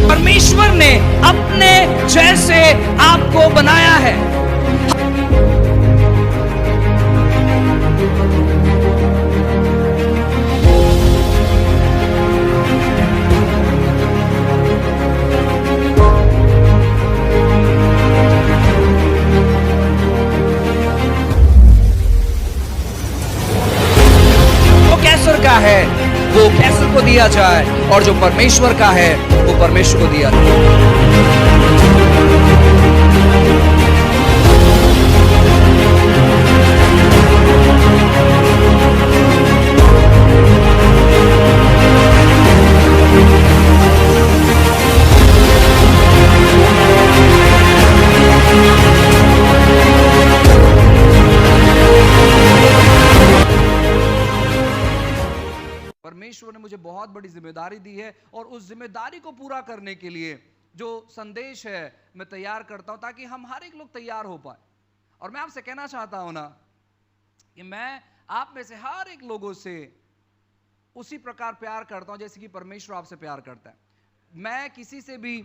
परमेश्वर ने अपने जैसे आपको बनाया है। कैसर का है वो कैसर को दिया जाए, और जो परमेश्वर का है वो परमेश्वर को दिया जाए। परमेश्वर ने मुझे बहुत बड़ी जिम्मेदारी दी है, और उस जिम्मेदारी को पूरा करने के लिए जो संदेश है मैं तैयार करता हूं, ताकि हम हर एक लोग तैयार हो पाए। और मैं आपसे कहना चाहता हूं ना कि मैं आप में से हर एक लोगों से उसी प्रकार प्यार करता हूं जैसे कि परमेश्वर आपसे प्यार करता है। मैं किसी से भी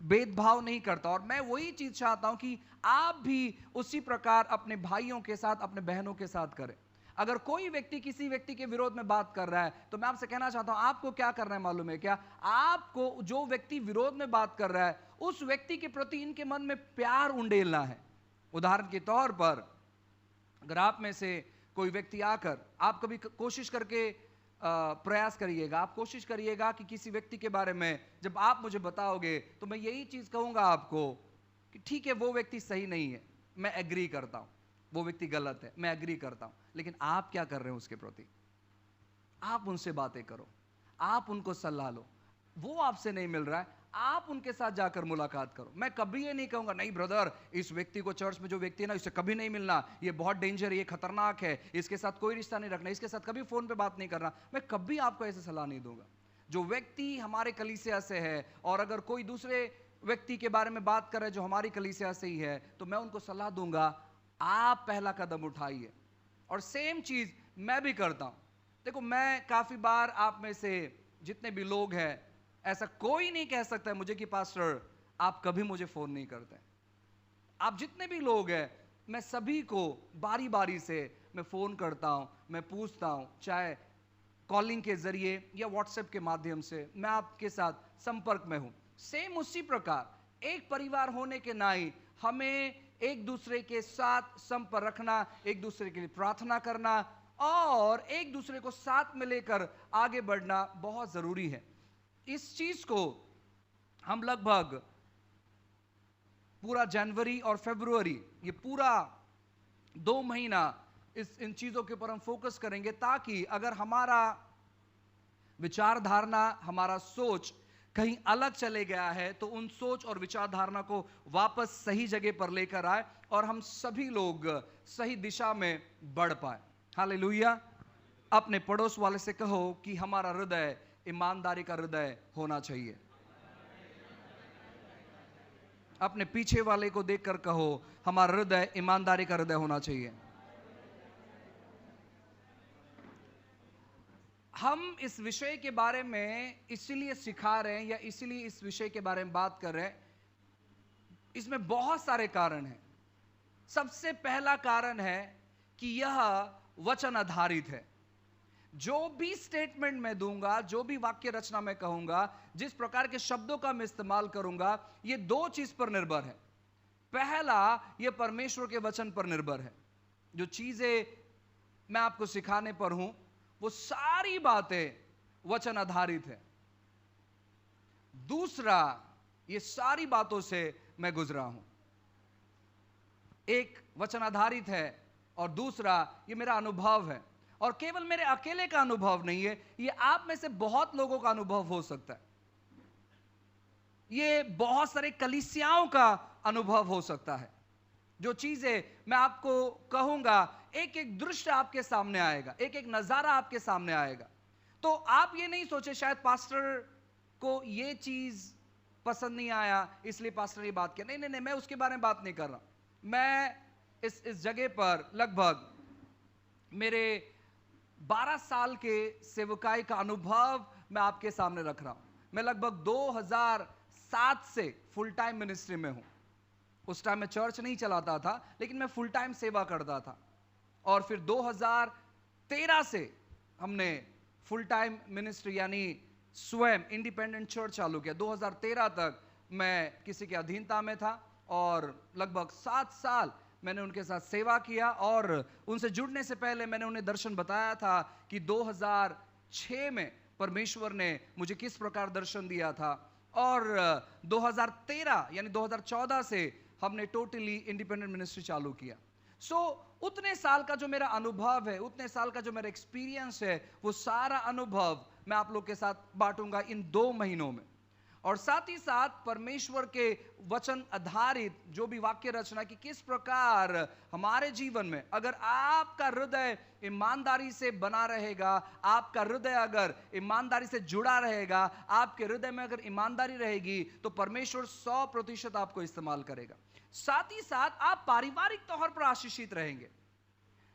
भेदभाव नहीं करता, और मैं वही चीज चाहता हूं कि आप भी उसी प्रकार अपने भाइयों के साथ, अपने बहनों के साथ करें। अगर कोई व्यक्ति किसी व्यक्ति के विरोध में बात कर रहा है, तो मैं आपसे कहना चाहता हूं, आपको क्या करना है मालूम है क्या? आपको जो व्यक्ति विरोध में बात कर रहा है उस व्यक्ति के प्रति इनके मन में प्यार उंडेलना है। उदाहरण के तौर पर, अगर आप में से कोई व्यक्ति आकर, आप कभी कोशिश करके प्रयास करिएगा, आप कोशिश करिएगा कि किसी व्यक्ति के बारे में जब आप मुझे बताओगे तो मैं यही चीज कहूंगा आपको कि ठीक है वो व्यक्ति सही नहीं है, मैं एग्री करता हूं, वो व्यक्ति गलत है, मैं एग्री करता हूं, लेकिन आप क्या कर रहे हो उसके प्रति? आप उनसे बातें करो, आप उनको सलाह लो। वो आपसे नहीं मिल रहा है, आप उनके साथ जाकर मुलाकात करो। मैं कभी ये नहीं कहूंगा नहीं ब्रदर, इस व्यक्ति को, चर्च में जो व्यक्ति है ना, इससे कभी नहीं मिलना, ये बहुत डेंजर है, ये खतरनाक है, इसके साथ कोई रिश्ता नहीं रखना, इसके साथ कभी फोन पे बात नहीं करना। मैं कभी आपको ऐसे सलाह नहीं दूंगा। जो व्यक्ति हमारे कलीसिया से है, और अगर कोई दूसरे व्यक्ति के बारे में बात कर रहे जो हमारी कलीसिया से ही है, तो मैं उनको सलाह दूंगा, आप पहला कदम उठाइए। और सेम चीज मैं भी करता हूं। देखो, मैं काफी बार आप में से जितने भी लोग हैं, ऐसा कोई नहीं कह सकता है मुझे कि पास्टर आप कभी मुझे फोन नहीं करते। आप जितने भी लोग हैं, मैं सभी को बारी बारी से मैं फोन करता हूं, मैं पूछता हूं, चाहे कॉलिंग के जरिए या व्हाट्सएप के माध्यम से मैं आपके साथ संपर्क में हूं। सेम उसी प्रकार एक परिवार होने के नाते हमें एक दूसरे के साथ संपर्क रखना, एक दूसरे के लिए प्रार्थना करना, और एक दूसरे को साथ में लेकर आगे बढ़ना बहुत जरूरी है। इस चीज को हम लगभग पूरा जनवरी और फरवरी, ये पूरा 2 महीना इन चीजों के ऊपर हम फोकस करेंगे, ताकि अगर हमारा विचारधारा, हमारा सोच कहीं अलग चले गया है, तो उन सोच और विचारधारा को वापस सही जगह पर लेकर आए, और हम सभी लोग सही दिशा में बढ़ पाए। हालेलुया। अपने पड़ोस वाले से कहो कि हमारा हृदय ईमानदारी का हृदय होना चाहिए। अपने पीछे वाले को देखकर कहो, हमारा हृदय ईमानदारी का हृदय होना चाहिए। हम इस विषय के बारे में इसलिए सिखा रहे हैं, या इसलिए इस विषय के बारे में बात कर रहे हैं, इसमें बहुत सारे कारण हैं। सबसे पहला कारण है कि यह वचन आधारित है। जो भी स्टेटमेंट मैं दूंगा, जो भी वाक्य रचना मैं कहूंगा, जिस प्रकार के शब्दों का मैं इस्तेमाल करूंगा, ये 2 चीज पर निर्भर है। पहला, ये परमेश्वर के वचन पर निर्भर है। जो चीजें मैं आपको सिखाने पर हूं, वो सारी बातें वचन आधारित है। दूसरा, ये सारी बातों से मैं गुजरा हूं। एक वचन आधारित है, और दूसरा ये मेरा अनुभव है। और केवल मेरे अकेले का अनुभव नहीं है, ये आप में से बहुत लोगों का अनुभव हो सकता है। ये बहुत सारे कलीसियाओं का अनुभव हो सकता है। जो चीजें मैं आपको कहूंगा, एक एक दृश्य आपके सामने आएगा, एक एक नजारा आपके सामने आएगा। तो आप ये नहीं सोचे शायद पास्टर को ये चीज पसंद नहीं आया इसलिए पास्टर ये बात किया। नहीं नहीं नहीं, मैं उसके बारे में बात नहीं कर रहा। मैं इस जगह पर लगभग मेरे 12 साल के सेवकाई का अनुभव मैं आपके सामने रख रहा हूं। मैं लगभग 2007 से फुल टाइम मिनिस्ट्री में हूं। उस टाइम मैं चर्च नहीं चलाता था, लेकिन मैं फुल टाइम सेवा करता था। और फिर 2013 से हमने फुल टाइम मिनिस्ट्री यानी स्वयं इंडिपेंडेंट चर्च चालू किया। 2013 तक मैं किसी के अधीनता में था और लगभग 7 साल मैंने उनके साथ सेवा किया। और उनसे जुड़ने से पहले मैंने उन्हें दर्शन बताया था कि 2006 में परमेश्वर ने मुझे किस प्रकार दर्शन दिया था। और 2013 यानी 2014 से हमने टोटली इंडिपेंडेंट मिनिस्ट्री चालू किया। उतने साल का जो मेरा अनुभव है, उतने साल का जो मेरा एक्सपीरियंस है, वो सारा अनुभव मैं आप लोग के साथ बांटूंगा इन 2 महीनों में। और साथ ही साथ परमेश्वर के वचन आधारित जो भी वाक्य रचना की किस प्रकार हमारे जीवन में अगर आपका हृदय ईमानदारी से बना रहेगा, आपका हृदय अगर ईमानदारी से जुड़ा रहेगा, आपके हृदय में अगर ईमानदारी रहेगी, तो परमेश्वर 100% आपको इस्तेमाल करेगा। साथ ही साथ आप पारिवारिक तौर पर आशीषित रहेंगे।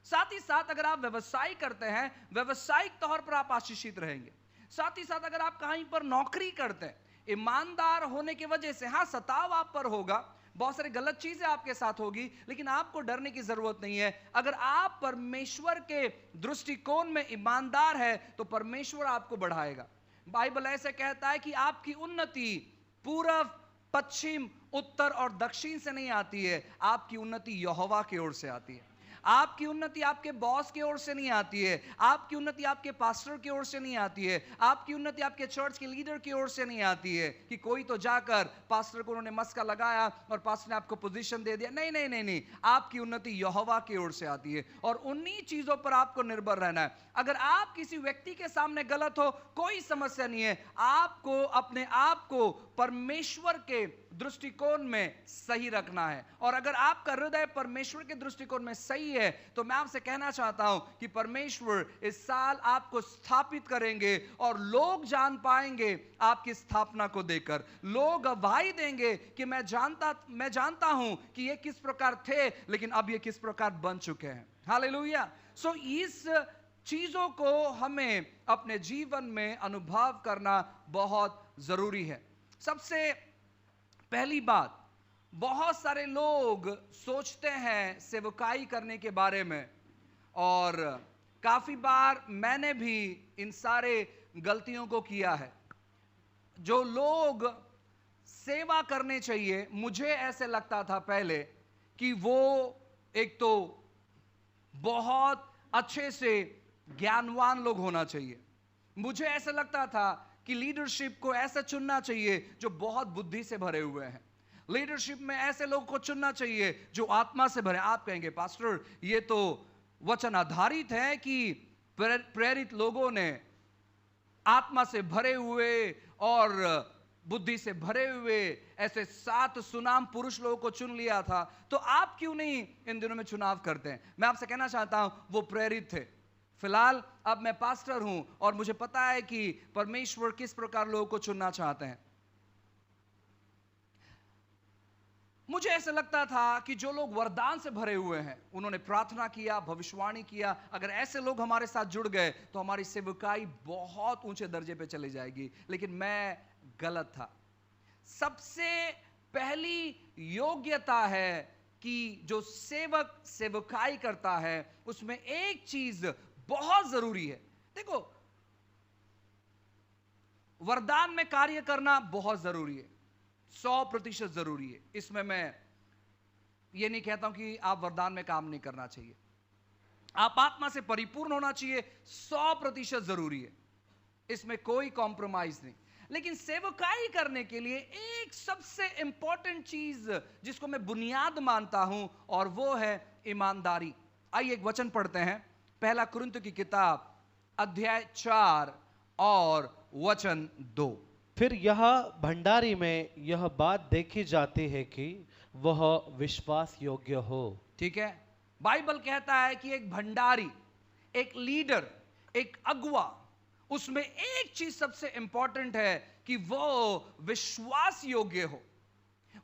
साथ ही साथ अगर आप व्यवसाय करते हैं, व्यवसायिक तौर पर आप आशीषित रहेंगे। साथ ही साथ अगर आप कहीं पर नौकरी करते हैं, ईमानदार होने की वजह से, हाँ सताव आप पर होगा, बहुत सारी गलत चीजें आपके साथ होगी, लेकिन आपको डरने की जरूरत नहीं है। अगर आप परमेश्वर के दृष्टिकोण में ईमानदार है तो परमेश्वर आपको बढ़ाएगा। बाइबल ऐसे कहता है कि आपकी उन्नति पूर्व, पश्चिम, उत्तर और दक्षिण से नहीं आती है, आपकी उन्नति यहोवा की ओर से आती है। आपकी उन्नति आपके बॉस की ओर से नहीं आती है, आपकी उन्नति आपके पास्टर की ओर से नहीं आती है, आपकी उन्नति आपके चर्च के लीडर की ओर से नहीं आती है कि कोई तो जाकर पास्टर को उन्होंने मस्का लगाया और पास्टर ने आपको पोजीशन दे दिया। नहीं नहीं नहीं नहीं, आपकी उन्नति यहोवा की ओर से आती है और उन्हीं चीजों पर आपको निर्भर रहना है। अगर आप किसी व्यक्ति के सामने गलत हो, कोई समस्या नहीं है, आपको अपने आप को परमेश्वर के दृष्टिकोण में सही रखना है। और अगर आपका हृदय परमेश्वर के दृष्टिकोण में सही है, तो मैं आपसे कहना चाहता हूं कि परमेश्वर इस साल आपको स्थापित करेंगे और लोग जान पाएंगे आपकी स्थापना को देखकर। लोग गवाही देंगे कि मैं जानता हूं कि ये किस प्रकार थे, लेकिन अब ये किस प्रकार बन चुके हैं। हालेलुया। इस चीजों को हमें अपने जीवन में अनुभव करना बहुत जरूरी है। सबसे पहली बात, बहुत सारे लोग सोचते हैं सेवकाई करने के बारे में, और काफी बार मैंने भी इन सारे गलतियों को किया है। जो लोग सेवा करने चाहिए, मुझे ऐसे लगता था पहले कि वो एक तो बहुत अच्छे से ज्ञानवान लोग होना चाहिए। मुझे ऐसा लगता था कि लीडरशिप को ऐसा चुनना चाहिए जो बहुत बुद्धि से भरे हुए हैं। लीडरशिप में ऐसे लोगों को चुनना चाहिए जो आत्मा से भरे। आप कहेंगे पास्टर ये तो वचन आधारित है कि प्रेरित लोगों ने आत्मा से भरे हुए और बुद्धि से भरे हुए ऐसे 7 सुनाम पुरुष लोगों को चुन लिया था, तो आप क्यों नहीं इन दिनों में चुनाव करते हैं? मैं आपसे कहना चाहता हूं वो प्रेरित थे। फिलहाल अब मैं पास्टर हूं और मुझे पता है कि परमेश्वर किस प्रकार लोगों को चुनना चाहते हैं। मुझे ऐसा लगता था कि जो लोग वरदान से भरे हुए हैं, उन्होंने प्रार्थना किया, भविष्यवाणी किया, अगर ऐसे लोग हमारे साथ जुड़ गए तो हमारी सेवकाई बहुत ऊंचे दर्जे पे चली जाएगी। लेकिन मैं गलत था। सबसे पहली योग्यता है कि जो सेवक सेवकाई करता है उसमें एक चीज बहुत जरूरी है। देखो, वरदान में कार्य करना बहुत जरूरी है, 100% जरूरी है। इसमें मैं ये नहीं कहता हूं कि आप वरदान में काम नहीं करना चाहिए, आप आत्मा से परिपूर्ण होना चाहिए, 100% जरूरी है, इसमें कोई कॉम्प्रोमाइज नहीं। लेकिन सेवकाई करने के लिए एक सबसे इंपॉर्टेंट चीज जिसको मैं बुनियाद मानता हूं, और वो है ईमानदारी। आइए एक वचन पढ़ते हैं, पहला कुरिन्थियों की किताब अध्याय 4 और वचन 2। फिर यह भंडारी में यह बात देखी जाती है कि वह विश्वास योग्य हो। ठीक है, बाइबल कहता है कि एक भंडारी, एक लीडर, एक अगुआ, उसमें एक चीज सबसे इंपॉर्टेंट है कि वो विश्वास योग्य हो।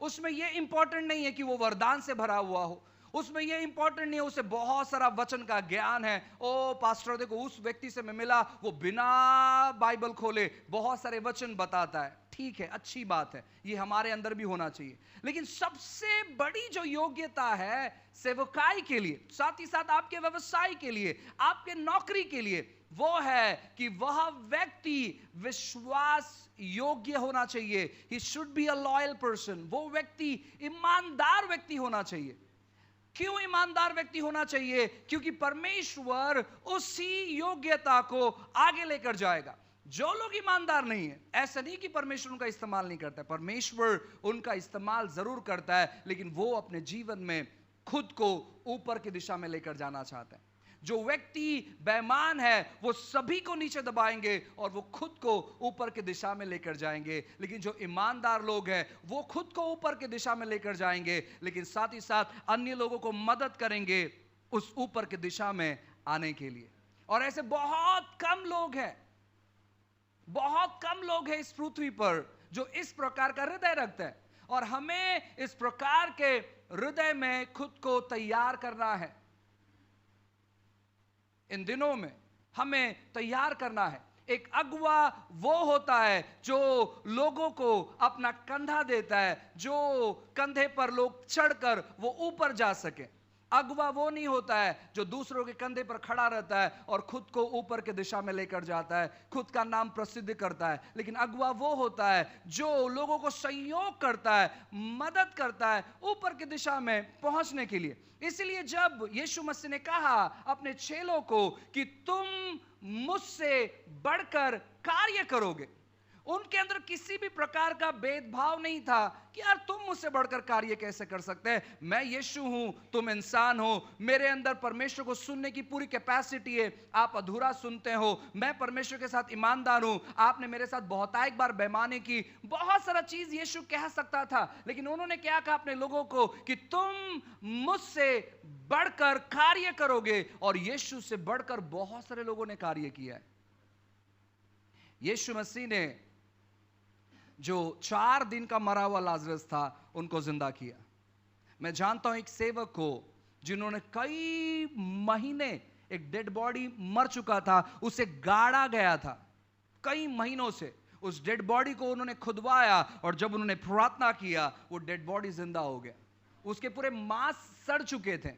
उसमें यह इंपॉर्टेंट नहीं है कि वो वरदान से भरा हुआ हो, उसमें यह इंपॉर्टेंट नहीं है उसे बहुत सारा वचन का ज्ञान है। ओ पास्टर देखो उस व्यक्ति से मैं मिला, वो बिना बाइबल खोले बहुत सारे वचन बताता है। ठीक है, अच्छी बात है, ये हमारे अंदर भी होना चाहिए। लेकिन सबसे बड़ी जो योग्यता है सेवकाई के लिए, साथ ही साथ आपके व्यवसाय के लिए, आपके नौकरी के लिए, वो है कि वह व्यक्ति विश्वास योग्य होना चाहिए। He should be a loyal person. वो व्यक्ति ईमानदार व्यक्ति होना चाहिए। क्यों ईमानदार व्यक्ति होना चाहिए? क्योंकि परमेश्वर उसी योग्यता को आगे लेकर जाएगा। जो लोग ईमानदार नहीं है, ऐसा नहीं कि परमेश्वर उनका इस्तेमाल नहीं करता है, परमेश्वर उनका इस्तेमाल जरूर करता है, लेकिन वो अपने जीवन में खुद को ऊपर की दिशा में लेकर जाना चाहता है। जो व्यक्ति बेईमान है वो सभी को नीचे दबाएंगे और वो खुद को ऊपर की दिशा में लेकर जाएंगे। लेकिन जो ईमानदार लोग हैं वो खुद को ऊपर की दिशा में लेकर जाएंगे, लेकिन साथ ही साथ अन्य लोगों को मदद करेंगे उस ऊपर की दिशा में आने के लिए। और ऐसे बहुत कम लोग हैं, बहुत कम लोग हैं इस पृथ्वी पर जो इस प्रकार का हृदय रखते हैं। और हमें इस प्रकार के हृदय में खुद को तैयार करना है। इन दिनों में हमें तैयार करना है। एक अगुआ वो होता है जो लोगों को अपना कंधा देता है, जो कंधे पर लोग चढ़कर वो ऊपर जा सके। अगुआ वो नहीं होता है जो दूसरों के कंधे पर खड़ा रहता है और खुद को ऊपर की दिशा में लेकर जाता है, खुद का नाम प्रसिद्ध करता है। लेकिन अगुआ वो होता है जो लोगों को सहयोग करता है, मदद करता है ऊपर की दिशा में पहुंचने के लिए। इसलिए जब यीशु मसीह ने कहा अपने चेलों को कि तुम मुझसे बढ़कर कार्य करोगे, उनके अंदर किसी भी प्रकार का भेदभाव नहीं था कि यार तुम मुझसे बढ़कर कार्य कैसे कर सकते हैं। मैं यीशु हूं, तुम इंसान हो, मेरे अंदर परमेश्वर को सुनने की पूरी कैपेसिटी है, आप अधूरा सुनते हो। मैं परमेश्वर के साथ ईमानदार हूं, आपने मेरे साथ बहुतायत बार बेईमानी की। बहुत सारा चीज यीशु कह सकता था, लेकिन उन्होंने क्या कहा अपने लोगों को कि तुम मुझसे बढ़कर कार्य करोगे। और यीशु से बढ़कर बहुत सारे लोगों ने कार्य किया है। यीशु मसीह ने जो 4 दिन का मरा हुआ लाजरस था उनको जिंदा किया। मैं जानता हूं एक सेवक को जिन्होंने कई महीने, एक डेड बॉडी मर चुका था, उसे गाड़ा गया था कई महीनों से। उस डेड बॉडी को उन्होंने खुदवाया और जब उन्होंने प्रार्थना किया वो डेड बॉडी जिंदा हो गया। उसके पूरे मांस सड़ चुके थे,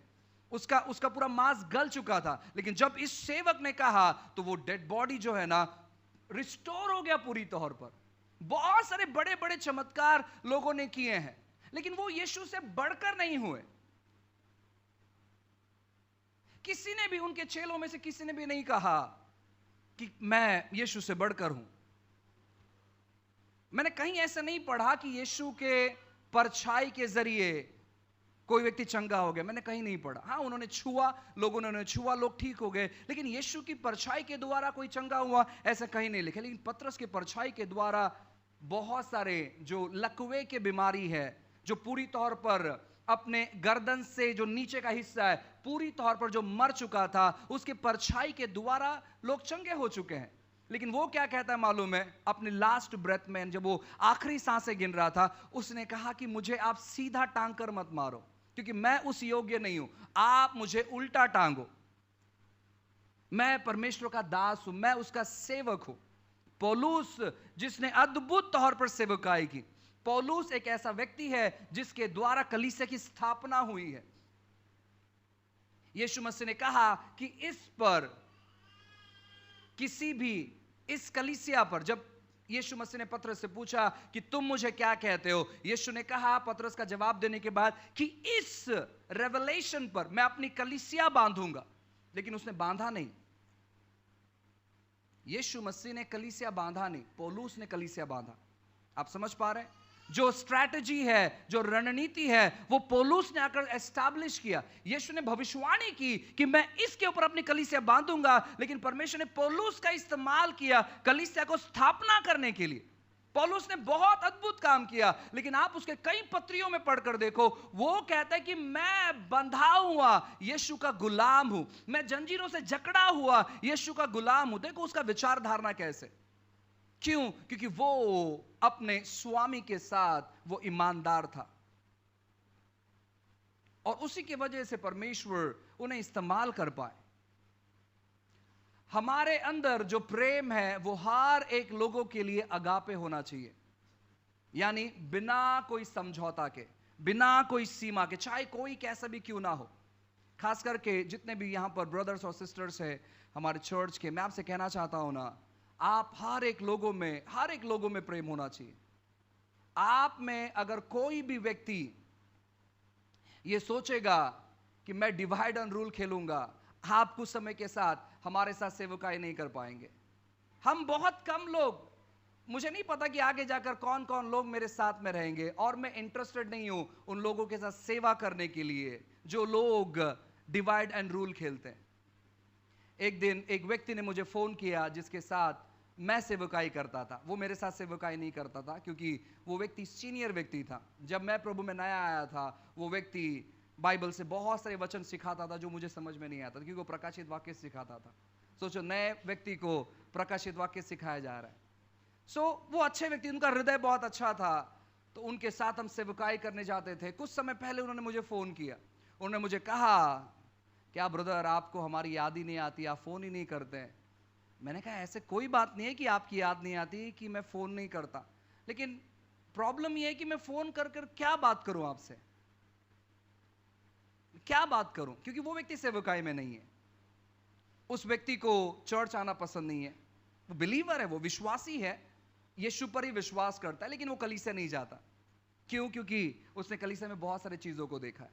उसका पूरा मांस गल चुका था। लेकिन जब इस सेवक ने कहा तो वो डेड बॉडी जो है ना रिस्टोर हो गया पूरी तौर पर। बहुत सारे बड़े बड़े चमत्कार लोगों ने किए हैं, लेकिन वो यीशु से बढ़कर नहीं हुए। किसी ने भी, उनके चेलों में से किसी ने भी नहीं कहा कि मैं यीशु से बढ़कर हूं। मैंने कहीं ऐसा नहीं पढ़ा कि यीशु के परछाई के जरिए कोई व्यक्ति चंगा हो गया, मैंने कहीं नहीं पढ़ा। हाँ, उन्होंने छुआ, लोगों ने उन्हें छुआ, लोग ठीक हो गए, लेकिन यीशु की परछाई के द्वारा कोई चंगा हुआ ऐसा कहीं नहीं लिखा। लेकिन पतरस के परछाई के द्वारा बहुत सारे जो लकवे के बीमारी है, जो पूरी तौर पर अपने गर्दन से जो नीचे का हिस्सा है पूरी तौर पर जो मर चुका था, उसके परछाई के द्वारा लोग चंगे हो चुके हैं। लेकिन वो क्या कहता है मालूम है? अपने लास्ट ब्रेथ में, जब वो आखिरी सांसें गिन रहा था, उसने कहा कि मुझे आप सीधा टांग कर मत मारो, क्योंकि मैं उस योग्य नहीं हूं, आप मुझे उल्टा टांगो। मैं परमेश्वर का दास हूं, मैं उसका सेवक हूं। पौलुस जिसने अद्भुत तौर पर सेवकाई की, पौलुस एक ऐसा व्यक्ति है जिसके द्वारा कलीसिया की स्थापना हुई है। यीशु मसीह ने कहा कि इस पर किसी भी, इस कलीसिया पर, जब यीशु मसीह ने पतरस से पूछा कि तुम मुझे क्या कहते हो, यीशु ने कहा पतरस का जवाब देने के बाद कि इस रेवलेशन पर मैं अपनी कलीसिया बांधूंगा। लेकिन उसने बांधा नहीं, यीशु मसीह ने कलीसिया बांधा नहीं, पौलुस ने कलीसिया बांधा। आप समझ पा रहे हैं? जो स्ट्रैटेजी है, जो रणनीति है, वो पौलुस ने आकर एस्टैब्लिश किया। यीशु ने भविष्यवाणी की कि मैं इसके ऊपर अपनी कलीसिया बांधूंगा, लेकिन परमेश्वर ने पौलुस का इस्तेमाल किया कलीसिया को स्थापना करने के लिए। पौलुस ने बहुत अद्भुत काम किया, लेकिन आप उसके कई पत्रियों में पढ़कर देखो, वो कहता है कि मैं बंधा हुआ यीशु का गुलाम हूं, मैं जंजीरों से जकड़ा हुआ यीशु का गुलाम हूं। देखो उसका विचार धारणा कैसे। क्यों? क्योंकि वो अपने स्वामी के साथ वो ईमानदार था। और उसी की वजह से परमेश्वर उन्हें इस्तेमाल कर पाए। हमारे अंदर जो प्रेम है वो हर एक लोगों के लिए अगापे होना चाहिए, यानी बिना कोई समझौता के, बिना कोई सीमा के, चाहे कोई कैसा भी क्यों ना हो। खास करके जितने भी यहां पर ब्रदर्स और सिस्टर्स हैं हमारे चर्च के, मैं आपसे कहना चाहता हूं ना, आप हर एक लोगों में प्रेम होना चाहिए। आप में अगर कोई भी व्यक्ति ये सोचेगा कि मैं डिवाइड एंड रूल खेलूंगा, आप कुछ समय के साथ हमारे साथ सेवकाई नहीं कर पाएंगे। हम बहुत कम लोग, मुझे नहीं पता कि आगे जाकर कौन कौन लोग मेरे साथ में रहेंगे, और मैं इंटरेस्टेड नहीं हूं उन लोगों के साथ सेवा करने के लिए जो लोग डिवाइड एंड रूल खेलते हैं। एक दिन एक व्यक्ति ने मुझे फोन किया जिसके साथ मैं सेवकाई करता था। वो मेरे साथ सेवकाई नहीं करता था क्योंकि वो व्यक्ति सीनियर व्यक्ति था। जब मैं प्रभु में नया आया था, वो व्यक्ति बाइबल से बहुत सारे वचन सिखाता था जो मुझे समझ में नहीं आता था, क्योंकि वो प्रकाशित वाक्य सिखाता था। सोचो, नए व्यक्ति को प्रकाशित वाक्य सिखाया जा रहा है। वो अच्छे व्यक्ति, उनका हृदय बहुत अच्छा था, तो उनके साथ हम सेवकाई करने जाते थे। कुछ समय पहले उन्होंने मुझे फोन किया। उन्होंने मुझे कहा, क्या ब्रदर आपको हमारी याद ही नहीं आती, आप फोन ही नहीं करते हैं? मैंने कहा ऐसे कोई बात नहीं है कि आपकी याद नहीं आती कि मैं फोन नहीं करता, लेकिन प्रॉब्लम यह है कि मैं फोन कर कर क्या बात करूं आपसे, क्या बात करूं? क्योंकि वो व्यक्ति सेवकाई में नहीं है, उस व्यक्ति को चर्च आना पसंद नहीं है। वो बिलीवर है, वो विश्वासी है, यीशु पर ही विश्वास करता है, लेकिन वो कलीसिया नहीं जाता। क्यों? क्योंकि उसने कलीसिया में बहुत सारी चीजों को देखा है।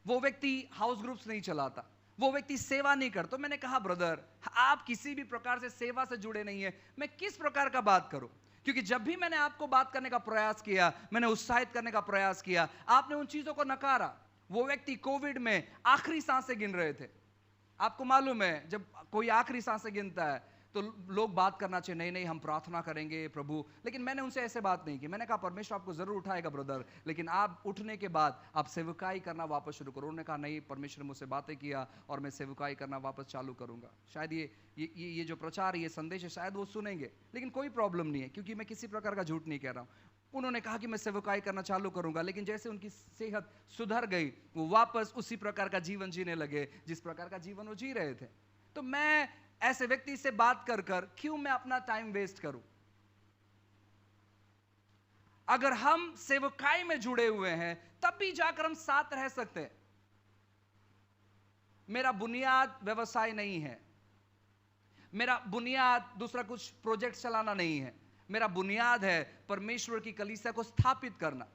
वो व्यक्ति हाउस ग्रुप्स नहीं चलाता, वो व्यक्ति सेवा नहीं करता। तो मैंने कहा ब्रदर, आप किसी भी प्रकार से सेवा से जुड़े नहीं है, मैं किस प्रकार का बात करूं? क्योंकि जब भी मैंने आपको बात करने का प्रयास किया, मैंने उत्साहित करने का प्रयास किया, आपने उन चीजों को नकारा। वो व्यक्ति कोविड में आखिरी सांसें गिन रहे थे। आपको मालूम है, जब कोई आखिरी सांसें गिनता है तो लोग बात करना चाहिए, नहीं नहीं हम प्रार्थना करेंगे प्रभु। लेकिन मैंने उनसे ऐसे बात नहीं की। मैंने कहा परमेश्वर आपको जरूर उठाएगा ब्रदर, लेकिन आप उठने के बाद आप सेवकाई करना वापस शुरू करो। उन्होंने कहा नहीं, परमेश्वर ने मुझसे बातें किया और मैं सेवकाई करना वापस चालू करूंगा। शायद ये जो प्रचार, ये संदेश है, शायद वो सुनेंगे, लेकिन कोई प्रॉब्लम नहीं है, क्योंकि मैं किसी प्रकार का झूठ नहीं कह रहा हूं। उन्होंने कहा कि मैं सेवकाई करना चालू करूंगा, लेकिन जैसे उनकी सेहत सुधर गई, वो वापस उसी प्रकार का जीवन जीने लगे जिस प्रकार का जीवन वो जी रहे थे। तो मैं ऐसे व्यक्ति से बात कर कर क्यों मैं अपना टाइम वेस्ट करूं? अगर हम सेवकाई में जुड़े हुए हैं तब भी जाकर हम साथ रह सकते हैं। मेरा बुनियाद व्यवसाय नहीं है, मेरा बुनियाद दूसरा कुछ प्रोजेक्ट चलाना नहीं है, मेरा बुनियाद है परमेश्वर की कलीसिया को स्थापित करना।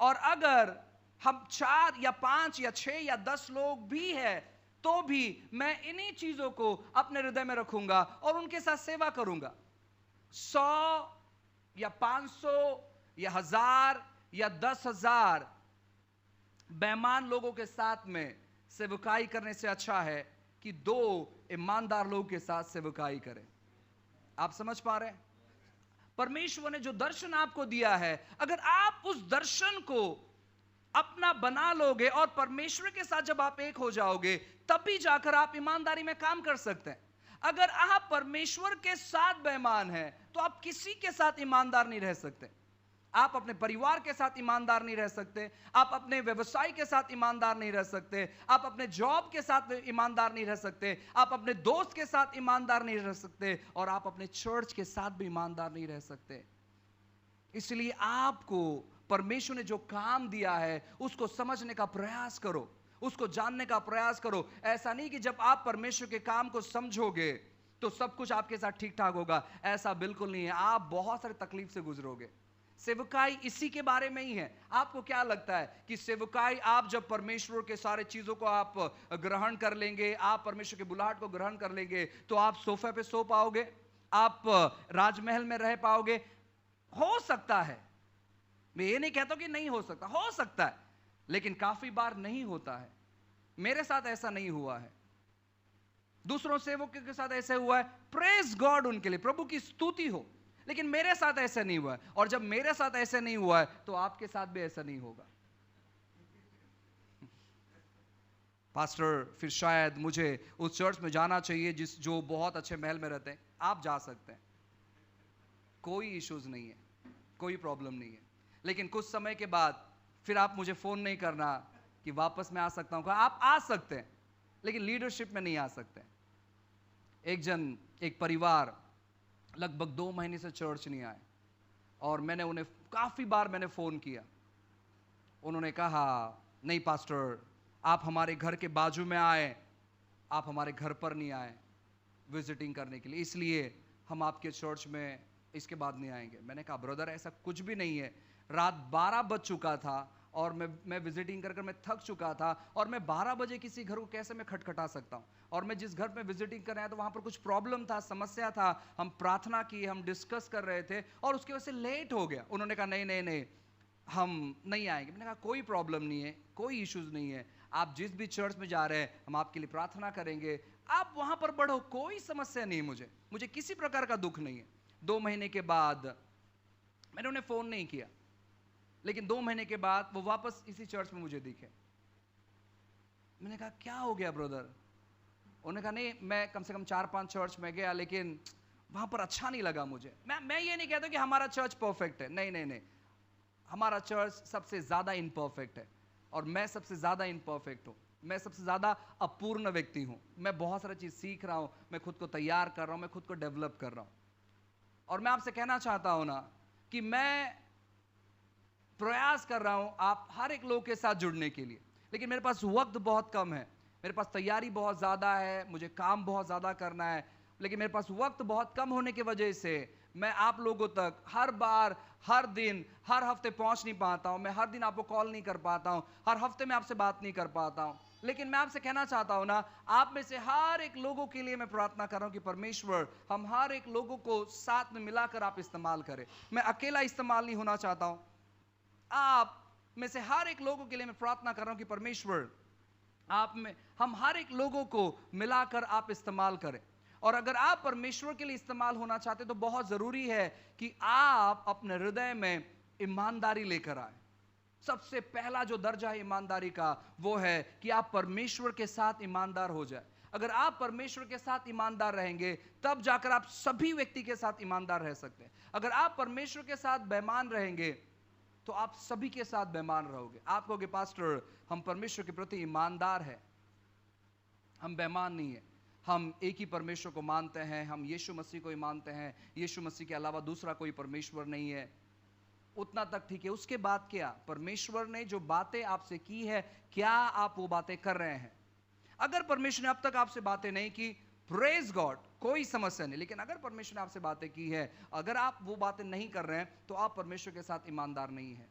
और अगर हम 4 या 5 या 6 या 10 लोग भी हैं, तो भी मैं इन्हीं चीजों को अपने हृदय में रखूंगा और उनके साथ सेवा करूंगा। 100 या 500 या 1000 या 10,000 बेईमान लोगों के साथ में सेवकाई करने से अच्छा है कि 2 ईमानदार लोगों के साथ सेवकाई करें। आप समझ पा रहे हैं? परमेश्वर ने जो दर्शन आपको दिया है, अगर आप उस दर्शन को अपना बना लोगे और परमेश्वर के साथ जब आप एक हो जाओगे, तभी जाकर आप ईमानदारी में काम कर सकते हैं। अगर आप परमेश्वर के साथ बेईमान हैं, तो आप किसी के साथ ईमानदार नहीं रह सकते। आप अपने परिवार के साथ ईमानदार नहीं रह सकते, आप अपने व्यवसाय के साथ ईमानदार नहीं रह सकते, आप अपने जॉब के साथ ईमानदार नहीं रह सकते, आप अपने दोस्त के साथ ईमानदार नहीं रह सकते, और आप अपने चर्च के साथ भी ईमानदार नहीं रह सकते। इसलिए आपको परमेश्वर ने जो काम दिया है उसको समझने का प्रयास करो, उसको जानने का प्रयास करो। ऐसा नहीं कि जब आप परमेश्वर के काम को समझोगे तो सब कुछ आपके साथ ठीक ठाक होगा, ऐसा बिल्कुल नहीं है। आप बहुत सारे तकलीफ से गुजरोगे। सेवकाई इसी के बारे में ही है। आपको क्या लगता है कि सेवकाई, आप जब परमेश्वर के सारे चीजों को आप ग्रहण कर लेंगे, आप परमेश्वर के बुलाहट को ग्रहण कर लेंगे, तो आप सोफे पे सो पाओगे, आप राजमहल में रह पाओगे? हो सकता है, मैं ये नहीं कहता कि नहीं हो सकता, हो सकता है, लेकिन काफी बार नहीं होता है। मेरे साथ ऐसा नहीं हुआ है, दूसरों सेवकों के साथ ऐसा हुआ है। प्रेज गॉड उनके लिए, प्रभु की स्तुति हो, लेकिन मेरे साथ ऐसा नहीं हुआ है। और जब मेरे साथ ऐसा नहीं हुआ है तो आपके साथ भी ऐसा नहीं होगा। पास्टर, फिर शायद मुझे उस चर्च में जाना चाहिए जो बहुत अच्छे महल में रहते हैं। आप जा सकते हैं, कोई इश्यूज नहीं है, कोई प्रॉब्लम नहीं है, लेकिन कुछ समय के बाद फिर आप मुझे फोन नहीं करना कि वापस मैं आ सकता हूं? कहा आप आ सकते हैं, लेकिन लीडरशिप में नहीं आ सकते। एक परिवार लगभग 2 महीने से चर्च नहीं आए, और मैंने उन्हें काफी बार फोन किया। उन्होंने कहा, नहीं पास्टर, आप हमारे घर के बाजू में आए, आप हमारे घर पर नहीं आए विजिटिंग करने के लिए, इसलिए हम आपके चर्च में इसके बाद नहीं आएंगे। मैंने कहा ब्रदर ऐसा कुछ भी नहीं है, रात 12 बज चुका था और मैं विजिटिंग कर मैं थक चुका था, और मैं 12 बजे किसी घर को कैसे मैं खटखटा सकता हूँ? और मैं जिस घर में विजिटिंग कर रहा था वहां पर कुछ प्रॉब्लम था, समस्या था, हम प्रार्थना की, हम डिस्कस कर रहे थे, और उसकी वजह से लेट हो गया। उन्होंने कहा नहीं नहीं नहीं, हम नहीं आएंगे। मैंने कहा कोई प्रॉब्लम नहीं है, कोई इश्यूज नहीं है, आप जिस भी चर्च में जा रहे हैं हम आपके लिए प्रार्थना करेंगे, आप वहां पर बढ़ो, कोई समस्या नहीं, मुझे किसी प्रकार का दुख नहीं है। 2 महीने के बाद मैंने उन्हें फोन नहीं किया, लेकिन 2 महीने के बाद वो वापस इसी चर्च में मुझे दिखे। मैंने कहा क्या हो गया ब्रदर? उन्होंने कहा नहीं, मैं कम से कम 4-5 चर्च में गया, लेकिन वहां पर अच्छा नहीं लगा मुझे। मैं ये नहीं कहता कि हमारा चर्च परफेक्ट है, नहीं नहीं नहीं, हमारा चर्च सबसे ज्यादा इनपरफेक्ट है, और मैं सबसे ज्यादा इनपरफेक्ट हूं, मैं सबसे ज्यादा अपूर्ण व्यक्ति हूं। मैं बहुत सारी चीज सीख रहा हूं, मैं खुद को तैयार कर रहा हूं, मैं खुद को डेवलप कर रहा हूं। और मैं आपसे कहना चाहता हूं ना कि मैं प्रयास कर रहा हूं आप हर एक लोग के साथ जुड़ने के लिए, लेकिन मेरे पास वक्त बहुत कम है, मेरे पास तैयारी बहुत ज्यादा है, मुझे काम बहुत ज्यादा करना है, लेकिन मेरे पास वक्त बहुत कम होने की वजह से मैं आप लोगों तक हर बार, हर दिन, हर हफ्ते पहुंच नहीं पाता हूं। मैं हर दिन आपको कॉल नहीं कर पाता हूं, हर हफ्ते में आपसे बात नहीं कर पाता हूं। लेकिन मैं आपसे कहना चाहता हूं ना, आप में से हर एक लोगों के लिए मैं प्रार्थना कर रहा हूं कि परमेश्वर हम हर एक लोगों को साथ में मिलाकर आप इस्तेमाल करें। मैं अकेला इस्तेमाल नहीं होना चाहता हूं, आप में से हर एक लोगों के लिए मैं प्रार्थना कर रहा हूं कि परमेश्वर आप में हम हर एक लोगों को मिलाकर आप इस्तेमाल करें। और अगर आप परमेश्वर के लिए इस्तेमाल होना चाहते तो बहुत जरूरी है कि आप अपने हृदय में ईमानदारी लेकर आए। सबसे पहला जो दर्जा है ईमानदारी का, वो है कि आप परमेश्वर के साथ ईमानदार हो जाए। अगर आप परमेश्वर के साथ ईमानदार रहेंगे, तब जाकर आप सभी व्यक्ति के साथ ईमानदार रह सकते हैं। अगर आप परमेश्वर के साथ बेईमान रहेंगे, तो आप सभी के साथ बेईमान रहोगे। आप कहोगे पास्टर हम परमेश्वर के प्रति ईमानदार हैं, हम बेईमान नहीं है, हम एक ही परमेश्वर को मानते हैं, हम यीशु मसीह को ही मानते हैं, यीशु मसीह के अलावा दूसरा कोई परमेश्वर नहीं है। उतना तक ठीक है, उसके बाद क्या? परमेश्वर ने जो बातें आपसे की है, क्या आप वो बातें कर रहे हैं? अगर परमेश्वर ने अब तक आपसे बातें नहीं की, प्रेज गॉड, कोई समस्या नहीं। लेकिन अगर परमेश्वर ने आपसे बातें की है, अगर आप वो बातें नहीं कर रहे हैं, तो आप परमेश्वर के साथ ईमानदार नहीं है,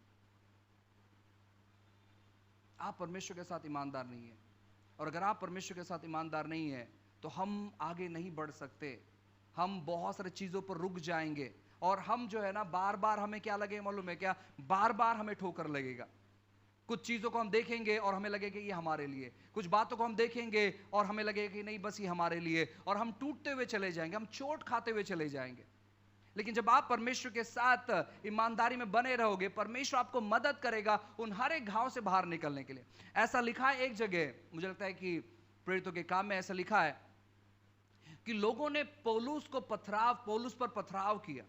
आप परमेश्वर के साथ ईमानदार नहीं है। और अगर आप परमेश्वर के साथ ईमानदार नहीं है, तो हम आगे नहीं बढ़ सकते, हम बहुत सारी चीजों पर रुक जाएंगे, और हम जो है ना, बार बार हमें क्या लगेगा मालूम है क्या? बार बार हमें ठोकर लगेगा। कुछ चीजों को हम देखेंगे और हमें लगेगा ये हमारे लिए, कुछ बातों को हम देखेंगे और हमें लगेगा कि नहीं बस ये हमारे लिए, और हम टूटते हुए चले जाएंगे, हम चोट खाते हुए चले जाएंगे। लेकिन जब आप परमेश्वर के साथ ईमानदारी में बने रहोगे, परमेश्वर आपको मदद करेगा उन हर एक घाव से बाहर निकलने के लिए। ऐसा लिखा है एक जगह, मुझे लगता है कि प्रेरितों के काम में ऐसा लिखा है कि लोगों ने पौलुस पर पथराव किया,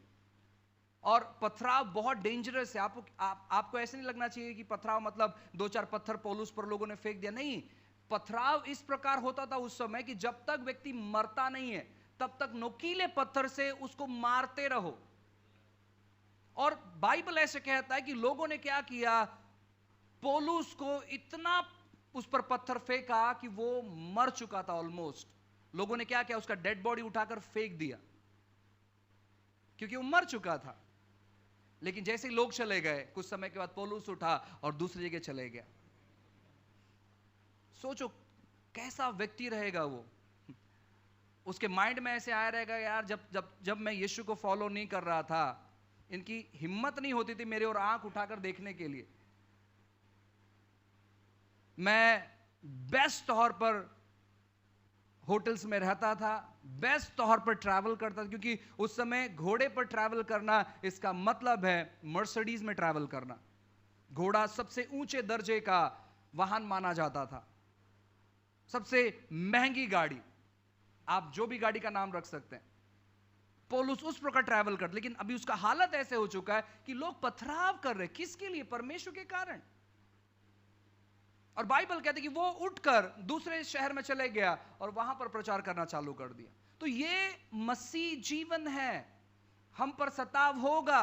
और पथराव बहुत डेंजरस है। आपको ऐसे नहीं लगना चाहिए कि पथराव मतलब 2-4 पत्थर पौलुस पर लोगों ने फेंक दिया, नहीं। पथराव इस प्रकार होता था उस समय कि जब तक व्यक्ति मरता नहीं है, तब तक नोकीले पत्थर से उसको मारते रहो। और बाइबल ऐसे कहता है कि लोगों ने क्या किया, पौलुस को इतना उस पर पत्थर फेंका कि वो मर चुका था ऑलमोस्ट। लोगों ने क्या किया, उसका डेड बॉडी उठाकर फेंक दिया, क्योंकि वो मर चुका था। लेकिन जैसे ही लोग चले गए, कुछ समय के बाद पौलुस उठा और दूसरी जगह चले गया। सोचो कैसा व्यक्ति रहेगा वो। उसके माइंड में ऐसे आया रहेगा, यार जब मैं यीशु को फॉलो नहीं कर रहा था, इनकी हिम्मत नहीं होती थी मेरे और आंख उठाकर देखने के लिए। मैं बेस्ट तौर पर होटल्स में रहता था, बेस्ट तौर पर ट्रैवल करता था, क्योंकि उस समय घोड़े पर ट्रैवल करना, इसका मतलब है मर्सिडीज में ट्रैवल करना। घोड़ा सबसे ऊंचे दर्जे का वाहन माना जाता था, सबसे महंगी गाड़ी, आप जो भी गाड़ी का नाम रख सकते हैं। पौलुस उस प्रकार ट्रैवल करता, लेकिन अभी उसका हालत ऐसे हो चुका है कि लोग पथराव कर रहे, किसके लिए? परमेश्वर के कारण। और बाइबल कहती है कि वो उठकर दूसरे शहर में चले गया और वहां पर प्रचार करना चालू कर दिया। तो ये मसीह जीवन है। हम पर सताव होगा,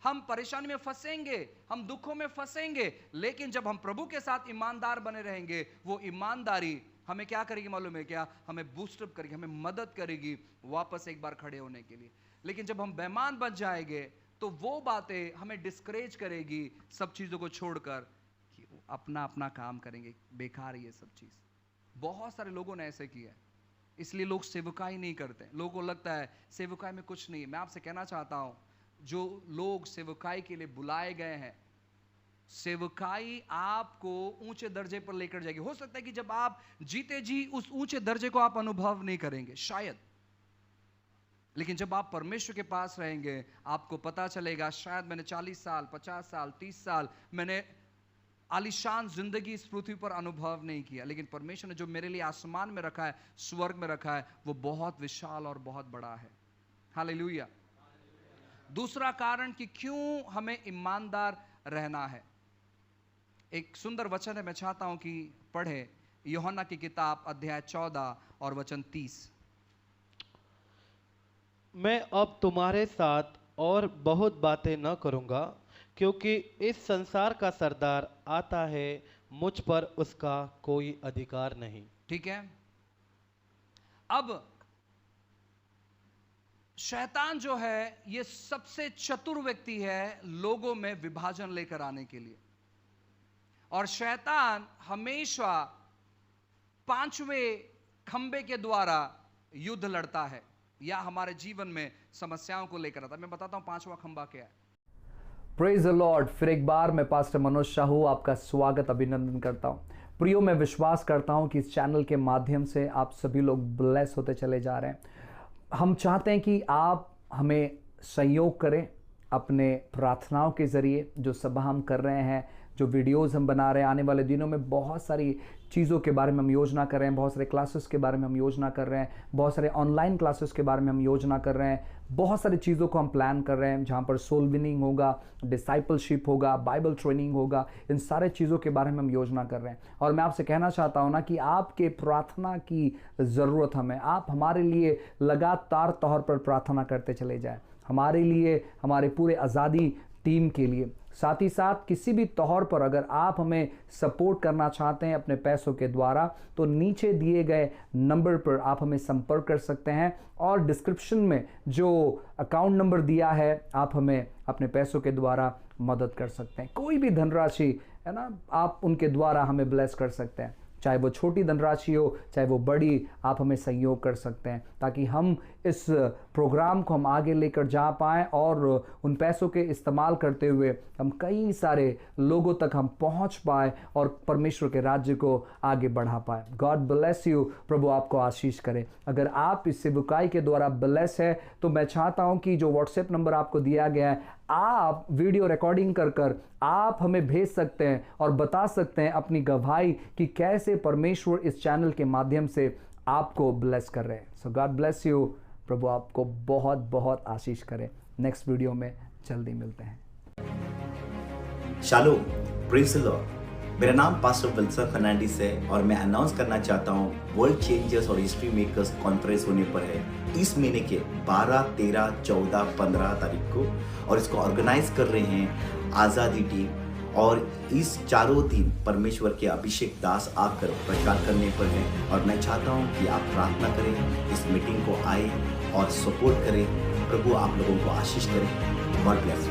हम परेशानी में फंसेंगे, हम दुखों में फंसेंगे, लेकिन जब हम प्रभु के साथ ईमानदार बने रहेंगे, वो ईमानदारी हमें क्या करेगी मालूम है क्या? हमें बूस्टअप करेगी, हमें मदद करेगी वापस एक बार खड़े होने के लिए। लेकिन जब हम बेईमान बन जाएंगे तो वो बातें हमें डिस्करेज करेगी सब चीजों को छोड़कर कि अपना अपना काम करेंगे, बेकार ये सब चीज। बहुत सारे लोगों ने ऐसे किया है, इसलिए लोग सेवकाई नहीं करते। लोगों को लगता है सेवकाई में कुछ नहीं है। मैं आपसे कहना चाहता हूं, जो लोग सेवकाई के लिए बुलाए गए हैं, सेवकाई आपको ऊंचे दर्जे पर लेकर जाएगी। हो सकता है कि जब आप जीते जी उस ऊंचे दर्जे को आप अनुभव नहीं करेंगे शायद, लेकिन जब आप परमेश्वर के पास रहेंगे आपको पता चलेगा शायद मैंने 40 साल 50 साल 30 साल मैंने आलीशान जिंदगी इस पृथ्वी पर अनुभव नहीं किया, लेकिन परमेश्वर ने जो मेरे लिए आसमान में रखा है, स्वर्ग में रखा है, वो बहुत विशाल और बहुत बड़ा है। हालेलुया। दूसरा कारण कि क्यों हमें ईमानदार रहना है, एक सुंदर वचन है, मैं चाहता हूं कि पढ़े यूहन्ना की किताब अध्याय 14 और वचन 30। मैं अब तुम्हारे साथ और बहुत बातें न करूंगा, क्योंकि इस संसार का सरदार आता है, मुझ पर उसका कोई अधिकार नहीं। ठीक है। अब शैतान जो है ये सबसे चतुर व्यक्ति है लोगों में विभाजन लेकर आने के लिए, और शैतान हमेशा पांचवें खंबे के द्वारा युद्ध लड़ता है या हमारे जीवन में समस्याओं को लेकर आता है। मैं बताता हूं पांचवा खंबा क्या है। Praise the Lord. फिर एक बार मैं पास्टर मनोज शाहू आपका स्वागत अभिनंदन करता हूं। प्रियो, मैं विश्वास करता हूं कि इस चैनल के माध्यम से आप सभी लोग ब्लेस होते चले जा रहे हैं। हम चाहते हैं कि आप हमें सहयोग करें अपने प्रार्थनाओं के ज़रिए। जो सभा हम कर रहे हैं, जो वीडियोस हम बना रहे हैं, आने वाले दिनों में बहुत सारी चीज़ों के बारे में हम योजना कर रहे हैं, बहुत सारे क्लासेस के बारे में हम योजना कर रहे हैं, बहुत सारे ऑनलाइन क्लासेस के बारे में हम योजना कर रहे हैं, बहुत सारी चीज़ों को हम प्लान कर रहे हैं, जहाँ पर सोल विनिंग होगा, डिसाइपलशिप होगा, बाइबल ट्रेनिंग होगा, इन सारे चीज़ों के बारे में हम योजना कर रहे हैं। और मैं आपसे कहना चाहता हूँ ना कि आपके प्रार्थना की ज़रूरत हमें, आप हमारे लिए लगातार तौर पर प्रार्थना करते चले जाएं, हमारे लिए, हमारे पूरे आज़ादी टीम के लिए। साथ ही साथ किसी भी तौर पर अगर आप हमें सपोर्ट करना चाहते हैं अपने पैसों के द्वारा, तो नीचे दिए गए नंबर पर आप हमें संपर्क कर सकते हैं, और डिस्क्रिप्शन में जो अकाउंट नंबर दिया है आप हमें अपने पैसों के द्वारा मदद कर सकते हैं। कोई भी धनराशि है ना, आप उनके द्वारा हमें ब्लेस कर सकते हैं, चाहे वो छोटी धनराशि हो चाहे वो बड़ी, आप हमें सहयोग कर सकते हैं, ताकि हम इस प्रोग्राम को हम आगे लेकर जा पाएँ और उन पैसों के इस्तेमाल करते हुए हम कई सारे लोगों तक हम पहुंच पाए और परमेश्वर के राज्य को आगे बढ़ा पाए। God bless you. प्रभु आपको आशीष करे। अगर आप इस सेवकाई के द्वारा ब्लेस है तो मैं चाहता हूं कि जो व्हाट्सएप नंबर आपको दिया गया है, आप वीडियो रिकॉर्डिंग कर आप हमें भेज सकते हैं और बता सकते हैं अपनी गवाही कि कैसे परमेश्वर इस चैनल के माध्यम से आपको ब्लेस कर रहे हैं। सो गॉड ब्लेस यू। प्रभु आपको बहुत बहुत आशीष करे। नेक्स्ट वीडियो में जल्दी मिलते हैं। Shalom, praise the Lord. मेरा नाम पास्टर विल्सन फर्नांडिस है और मैं अनाउंस करना चाहता हूँ वर्ल्ड चेंजर्स और हिस्ट्री मेकर्स कॉन्फ्रेंस होने पर है इस महीने के 12, 13, 14, 15 तारीख को, और इसको ऑर्गेनाइज कर रहे हैं आज़ादी टीम। और इस चारों दिन परमेश्वर के अभिषेक दास आकर प्रचार करने पर हैं, और मैं चाहता हूँ कि आप प्रार्थना करें, इस मीटिंग को आए और सपोर्ट करें। प्रभु आप लोगों को आशीष करें। God bless.